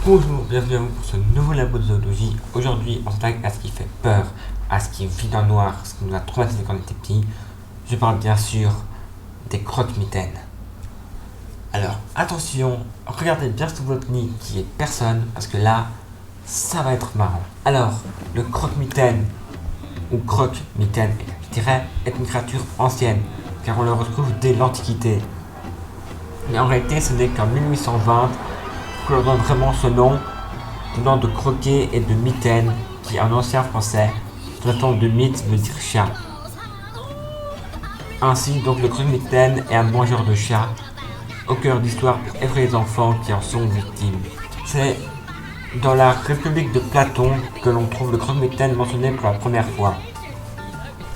Bonjour, bienvenue à vous pour ce nouveau labo de zoologie. Aujourd'hui, on s'attaque à ce qui fait peur, à ce qui vit dans le noir, ce qui nous a traumatisé quand on était petit. Je parle bien sûr des croque-mitaines. Alors, attention, regardez bien sous votre nid qu'il n'y ait personne, parce que là, ça va être marrant. Alors, le croque-mitaine, ou croque-mitaine, je dirais, est une créature ancienne, car on le retrouve dès l'Antiquité. Mais en réalité, ce n'est qu'en 1820 que l'on donne vraiment ce nom, tenant de croquet et de mitaine, qui en ancien français, traitant de mythe veut dire chat. Ainsi, donc, le croque-mitaine est un mangeur de chats, au cœur d'histoires pour effrayer les enfants qui en sont victimes. C'est dans la République de Platon que l'on trouve le croque-mitaine mentionné pour la première fois.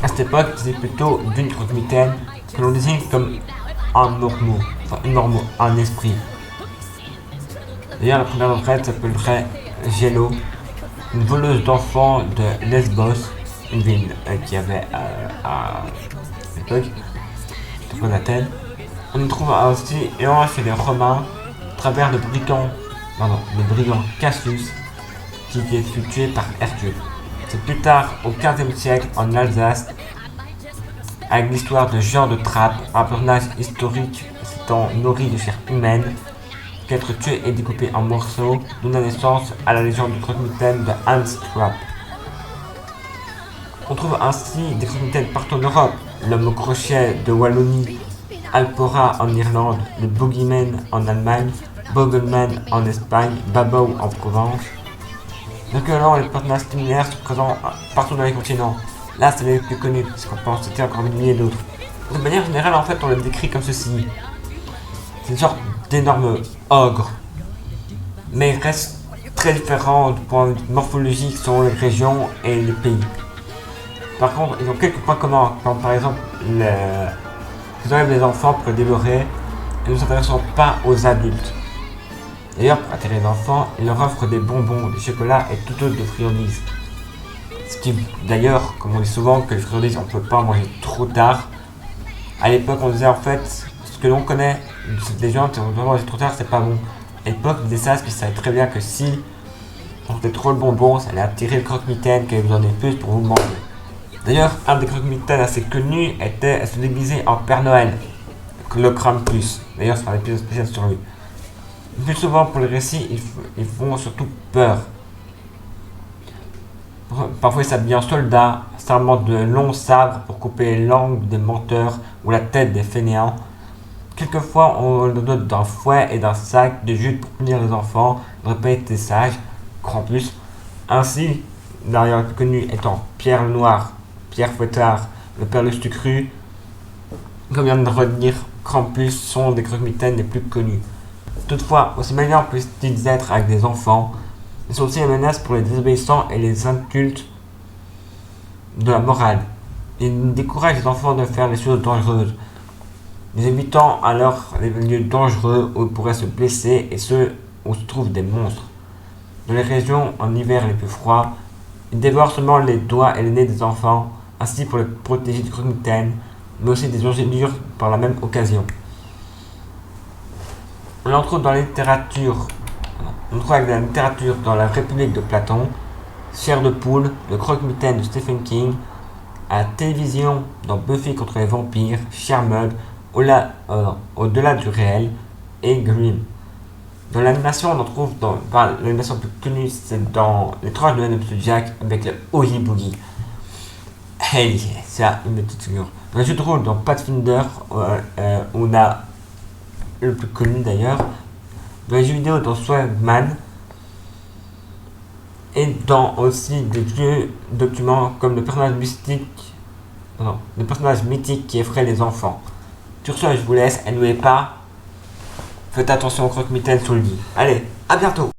À cette époque, c'est plutôt d'une croque-mitaine que l'on désigne comme un mormon, un esprit. D'ailleurs, la première d'entre elles s'appellerait Gélo, une voleuse d'enfants de Lesbos, une ville qui avait à l'époque, de Athènes. On y trouve aussi, et chez les Romains, à travers le brigand Cassius, qui fut tué par Hercule. C'est plus tard, au XVe siècle, en Alsace, avec l'histoire de Jean de Trappe, un personnage historique s'étant nourri de chair humaine, qu'être tué et découpé en morceaux, donna naissance à la légende du croque-mitaine de Hans Trapp. On trouve ainsi des croque-mitaines partout en Europe, l'homme au crochet de Wallonie, Alpora en Irlande, le Boogeyman en Allemagne, Bogelman en Espagne, Babou en Provence. Donc alors, les personnages similaires sont présents partout dans les continents. Là, c'est les plus connus, parce qu'on pense c'était encore des milliers d'autres. De manière générale, en fait, on les décrit comme ceci. C'est une sorte d'énorme ogre, mais il reste très différent du point de vue morphologique selon les régions et les pays. Par contre, ils ont quelques points communs, comme par exemple ils enlèvent les enfants pour les dévorer et ne s'intéressent pas aux adultes. D'ailleurs, pour attirer les enfants, ils leur offrent des bonbons, des chocolats et tout autre de friandises. Ce qui, d'ailleurs, comme on dit souvent que les friandises on ne peut pas manger trop tard. À l'époque, on disait en fait, ce que l'on connaît des gens, si on peut manger trop tard, c'est pas bon. À l'époque, ils disaient ça parce qu'ils savaient très bien que si on faisait trop le bonbon, ça allait attirer le croque-mitaine, qu'il vous en ait plus pour vous manger. D'ailleurs, un des croque-mitaines assez connus était à se déguiser en Père Noël, le Krampus. D'ailleurs, c'est un épisode spécial sur lui. Plus souvent pour les récits, ils font surtout peur. Parfois, ils s'habillent en soldats, servant de longs sabres pour couper les langues des menteurs ou la tête des fainéants. Quelquefois, on le dote d'un fouet et d'un sac de jute pour punir les enfants, ne pas être sages, Krampus. Ainsi, l'arrière le plus connu étant Pierre le Noir, Pierre Fouettard, le Père Lustucru. Comme vient de le redire, Krampus sont des croque-mitaines les plus connus. Toutefois, aussi malins peuvent-ils être avec des enfants, ils sont aussi une menace pour les désobéissants et les incultes de la morale. Ils découragent les enfants de faire les choses dangereuses, les évitant alors les lieux dangereux où ils pourraient se blesser et ceux où se trouvent des monstres. Dans les régions en hiver les plus froids, ils dévorent seulement les doigts et les nez des enfants, ainsi pour les protéger du croque-mitaine, mais aussi des engelures par la même occasion. On en trouve dans la littérature. On trouve avec la littérature dans la République de Platon, Chair de poule, le croque-mitaine de Stephen King, à la télévision dans Buffy contre les vampires, Shermug, Au-delà du réel et Grimm. Dans l'animation, on en trouve l'animation la plus connue, c'est dans Les Trois Noël de M. Jack avec le Oogie Boogie. Hey, ça, une petite figure. Dans le jeu de rôle, dans Pathfinder, on a le plus connu d'ailleurs, dans les jeux vidéo dans Swagman, et dans aussi des vieux documents comme le personnage mythique qui effraie les enfants. Sur ce, je vous laisse, et n'oubliez pas, faites attention aux croque-mitaines sous le lit. Allez, à bientôt!